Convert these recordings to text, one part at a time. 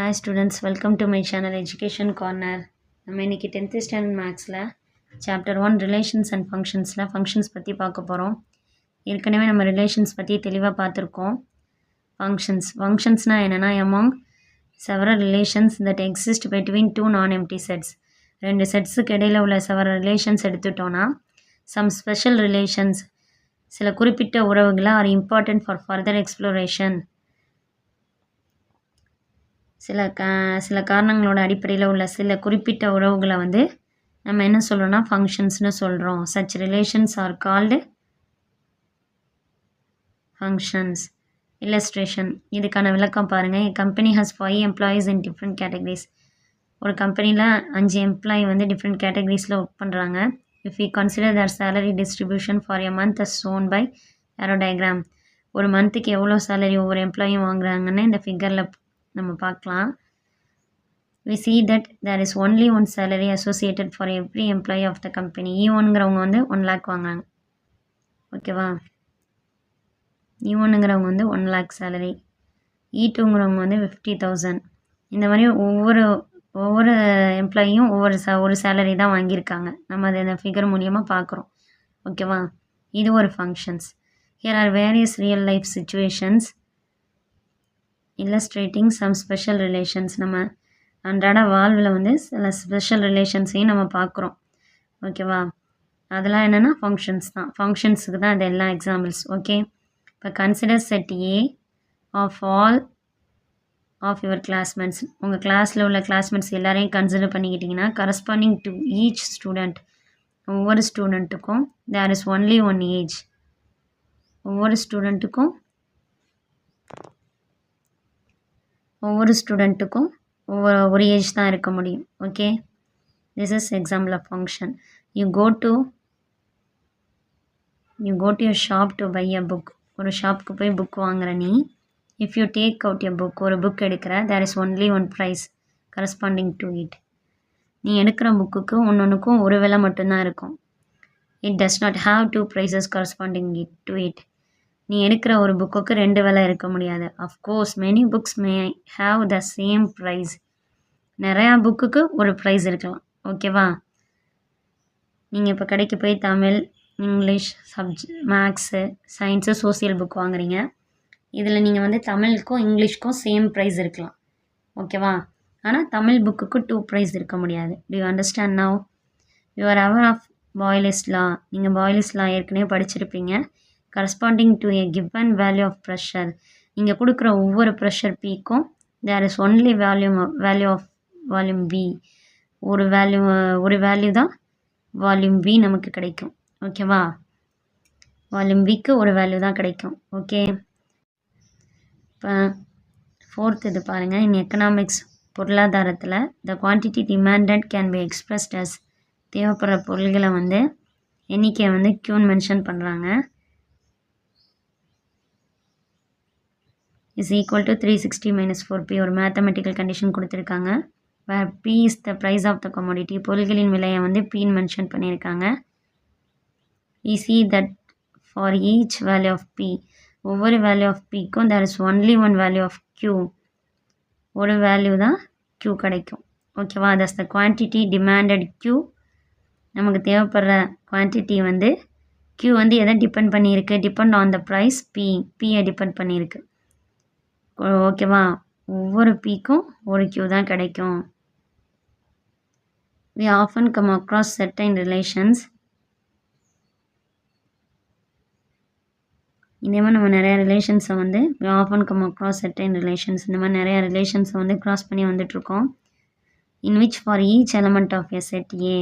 Hi students, welcome to my channel Education Corner. நம்ம இன்னைக்கு 10th standard மேக்ஸில் chapter 1 relations and ஃபங்க்ஷன்ஸில் functions பற்றி பார்க்க போகிறோம். ஏற்கனவே நம்ம ரிலேஷன்ஸ் பற்றி தெளிவாக பார்த்துருக்கோம். ஃபங்க்ஷன்ஸ்னால் என்னென்னா among several relations that exist between two non-empty sets. ரெண்டு செட்ஸுக்கு இடையில் உள்ள several relations எடுத்துட்டோன்னா some special relations சில குறிப்பிட்ட உறவுகளை are important for further exploration. சில காரணங்களோட அடிப்படையில் உள்ள சில குறிப்பிட்ட உறவுகளை வந்து நம்ம என்ன சொல்கிறோன்னா ஃபங்க்ஷன்ஸ்னு சொல்கிறோம். Such relations are called functions. Illustration, இதுக்கான விளக்கம் பாருங்கள். Company has 5 employees in different categories. ஒரு கம்பெனியில் 5 எம்ப்ளாயி வந்து டிஃப்ரெண்ட் கேட்டகரிஸில் ஒர்க் பண்ணுறாங்க. If you consider their salary distribution for a month as shown by arrow diagram. ஒரு மந்த்துக்கு எவ்வளோ சேலரி ஒவ்வொரு எம்ப்ளாயும் வாங்குறாங்கன்னு இந்த ஃபிகரில் நம்ம பார்க்கலாம். We see that there is only one salary associated for every employee of the company. E1ங்கிறவங்க வந்து 1 lakh வாங்குறாங்க. ஓகேவா? E1ங்கிறவங்க வந்து 1 lakh சேலரி. E2ங்கிறவங்க வந்து 50,000. இந்த மாதிரி ஒவ்வொரு எம்ப்ளாயும் ஒரு சேலரி தான் வாங்கியிருக்காங்க. நம்ம அதை இந்த ஃபிகர் மூலியமாக பார்க்குறோம். ஓகேவா? இது ஒரு functions. Here are various real life situations illustrating some special relations. நம்ம அன்றாட வாழ்வில் வந்து சில ஸ்பெஷல் ரிலேஷன்ஸையும் நம்ம பார்க்குறோம். ஓகேவா? அதெல்லாம் என்னென்னா ஃபங்க்ஷன்ஸ் தான். ஃபங்க்ஷன்ஸுக்கு தான் அது எல்லாம் எக்ஸாம்பிள்ஸ். ஓகே, இப்போ consider set A of all of your classmates. உங்கள் கிளாஸில் உள்ள கிளாஸ்மேட்ஸ் எல்லாரையும் கன்சிடர் பண்ணிக்கிட்டிங்கன்னா கரஸ்பாண்டிங் டு ஈச் ஸ்டூடெண்ட், ஒவ்வொரு ஸ்டூடெண்ட்டுக்கும் there is only one age. ஒவ்வொரு ஸ்டூடெண்ட்டுக்கும் ஒரு ஏஜ் தான் இருக்க முடியும். Okay, this is example of function. You go to your shop to buy a book. ஒரு ஷாப்புக்கு போய் புக் வாங்குற நீ. If you take out a book, ஒரு புக் எடுக்கிற, தேர் is only one price corresponding to it. நீ எடுக்கிற புக்குக்கு ஒன்றுக்கும் ஒரு விலை மட்டும்தான் இருக்கும். It does not have 2 prices corresponding to it. நீ எடுக்கிற ஒரு புக்குக்கு 2 விலை இருக்க முடியாது. Of course many books may have the same price. நிறையா புக்குக்கு ஒரு ப்ரைஸ் இருக்கலாம். ஓகேவா? நீங்கள் இப்போ கடைக்கு போய் Tamil, English, maths, science, social book வாங்குறீங்க. இதில் நீங்கள் வந்து தமிழுக்கும் இங்கிலீஷ்க்கும் சேம் ப்ரைஸ் இருக்கலாம். ஓகேவா? ஆனால் தமிழ் புக்குக்கு 2 ப்ரைஸ் இருக்க முடியாது. Do you understand now? You are aware of Boyle's law. நீங்கள் பாய்லிஸ் லா ஏற்கனவே படிச்சிருப்பீங்க. Corresponding to a given value of pressure. நீங்கள் கொடுக்குற ஒவ்வொரு ப்ரெஷர் பீக்கும் there is only value of volume V. ஒரு வேல்யூ தான் வால்யூம் வி நமக்கு கிடைக்கும். ஓகேவா? வால்யூம் விக்கு ஒரு வேல்யூ தான் கிடைக்கும். ஓகே, இப்போ 4th இது பாருங்கள். இன் எக்கனாமிக்ஸ், பொருளாதாரத்தில் the quantity demanded can be expressed as. தேவைப்படுற பொருள்களை வந்து எண்ணிக்கையை வந்து க்யூன்னு மென்ஷன் பண்ணுறாங்க. Is equal to 360 - 4p. ஒரு மேத்தமெட்டிக்கல் கண்டிஷன் கொடுத்துருக்காங்க. Where p is the price of the commodity. பொருள்களின் விலையை வந்து pன்னு மென்ஷன் பண்ணியிருக்காங்க. we see that for each value of p, ஒவ்வொரு வேல்யூ ஆஃப் pக்கும் there is only one value of q. ஒரு வேல்யூ தான் q கிடைக்கும். ஓகேவா? that's the quantity demanded q. நமக்கு தேவைப்படுற குவான்டிட்டி வந்து q வந்து எதை டிபெண்ட் பண்ணியிருக்கு? டிபெண்ட் ஆன் த ப்ரைஸ் p-யை டிபெண்ட் பண்ணியிருக்கு. ஓகேவா? ஒவ்வொரு pக்கும் ஒரு q தான் கிடைக்கும். we often come across certain relations. இதே மாதிரி நம்ம நிறைய ரிலேஷன்ஸை வந்து we often come across certain relations. இந்த மாதிரி நிறைய ரிலேஷன்ஸை வந்து க்ராஸ் பண்ணி வந்துட்ருக்கோம். in which for each element of a set A,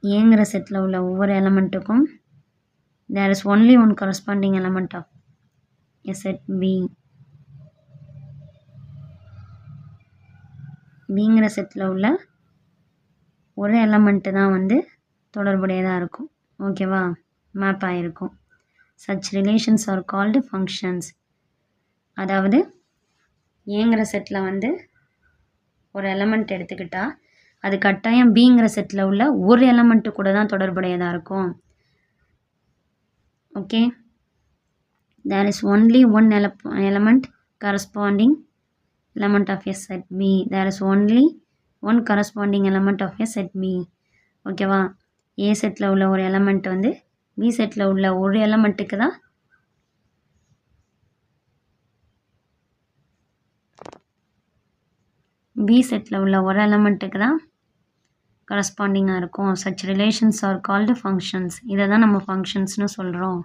ஏங்கிற செட்டில் உள்ள ஒவ்வொரு எலமெண்ட்டுக்கும் there is only one corresponding element of a set B. பிங்கிற செட்டில் உள்ள ஒரு எலமெண்ட்டு தான் வந்து தொடர்புடையதாக இருக்கும். ஓகேவா? மேப் ஆகிருக்கும். Such relations are called functions. அதாவது ஏங்கிற செட்டில் வந்து ஒரு எலமெண்ட் எடுத்துக்கிட்டால் அது கட்டாயம் பிங்கிற செட்டில் உள்ள ஒரு எலமெண்ட்டு கூட தான் தொடர்புடையதாக இருக்கும். Okay, there is only one element corresponding element of a set B. There is only one corresponding element of a set B. ஓகேவா? ஏ செட்டில் உள்ள ஒரு எலமெண்ட் வந்து பி செட்டில் உள்ள ஒரு எலமெண்ட்டுக்கு தான் பி செட்டில் உள்ள ஒரு எலமெண்ட்டுக்கு தான் கரஸ்பாண்டிங்காக இருக்கும். Such relations are called functions. இதை தான் நம்ம ஃபங்க்ஷன்ஸ்னு சொல்கிறோம்.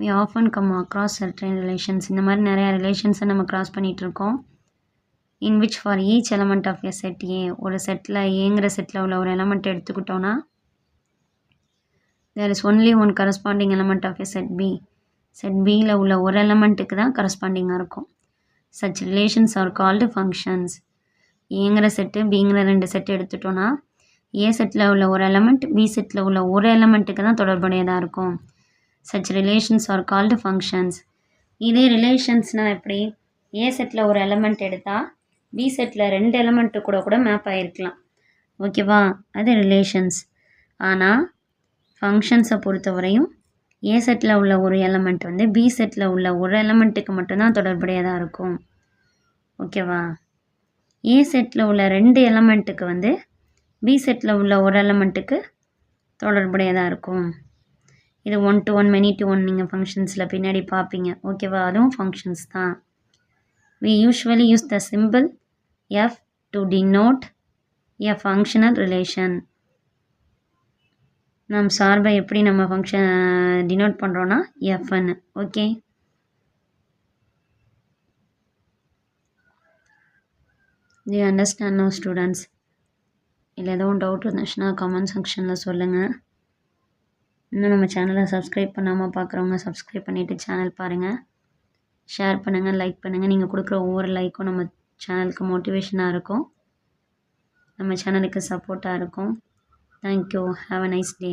we often come across certain relations. இந்த மாதிரி நிறைய ரிலேஷன்ஸை நம்ம கிராஸ் பண்ணிகிட்ருக்கோம். in which for each element of a set A, ஒரு செட்டில் ஏங்கிற செட்டில் உள்ள ஒரு எலமெண்ட் எடுத்துக்கிட்டோன்னா there is only one corresponding element of a set B. Set Bயில் உள்ள ஒரு எலமெண்ட்டுக்கு தான் கரஸ்பாண்டிங்காக இருக்கும். such relations are called functions. ஏங்கிற செட்டு பிங்கிற ரெண்டு செட்டு எடுத்துட்டோன்னா ஏ செட்டில் உள்ள ஒரு எலமெண்ட் பி செட்டில் உள்ள ஒரு எலமெண்ட்டுக்கு தான் தொடர்புடையதாக இருக்கும். such relations are called functions. இதே ரிலேஷன்ஸ்னால் எப்படி? ஏ செட்டில் ஒரு எலமெண்ட் எடுத்தால் பி செட்டில் ரெண்டு எலமெண்ட்டு கூட மேப் ஆகிருக்கலாம். ஓகேவா? அது ரிலேஷன்ஸ். ஆனால் ஃபங்க்ஷன்ஸை பொறுத்தவரையும் ஏ செட்டில் உள்ள ஒரு எலமெண்ட் வந்து பி செட்டில் உள்ள ஒரு எலமெண்ட்டுக்கு மட்டும்தான் தொடர்புடையதாக இருக்கும். ஓகேவா? ஏ செட்டில் உள்ள ரெண்டு எலமெண்ட்டுக்கு வந்து பி செட்டில் உள்ள ஒரு எலமெண்ட்டுக்கு தொடர்புடையதாக இருக்கும். இது 1 to 1 many to 1 நீங்கள் ஃபங்க்ஷன்ஸில் பின்னாடி பார்ப்பீங்க. ஓகேவா? அதுவும் ஃபங்க்ஷன்ஸ் தான். we usually use the symbol f to denote a functional relation. நம் சார்பை எப்படி நம்ம ஃபங்க்ஷன் டினோட் பண்ணுறோன்னா எஃப்னு. Okay, do you understand now students? இல்லை எதுவும் டவுட் இருந்துச்சுன்னா கமெண்ட் செக்ஷனில் சொல்லுங்கள். இன்னும் நம்ம சேனலை சப்ஸ்கிரைப் பண்ணாமல் பார்க்குறவங்க சப்ஸ்கிரைப் பண்ணிவிட்டு சேனல் பாருங்கள், ஷேர் பண்ணுங்கள், லைக் பண்ணுங்கள். நீங்கள் கொடுக்குற ஒவ்வொரு லைக்கும் நம்ம சேனலுக்கு மோட்டிவேஷனாக இருக்கும், நம்ம சேனலுக்கு சப்போர்ட்டாக இருக்கும். Thank you. Have a nice day.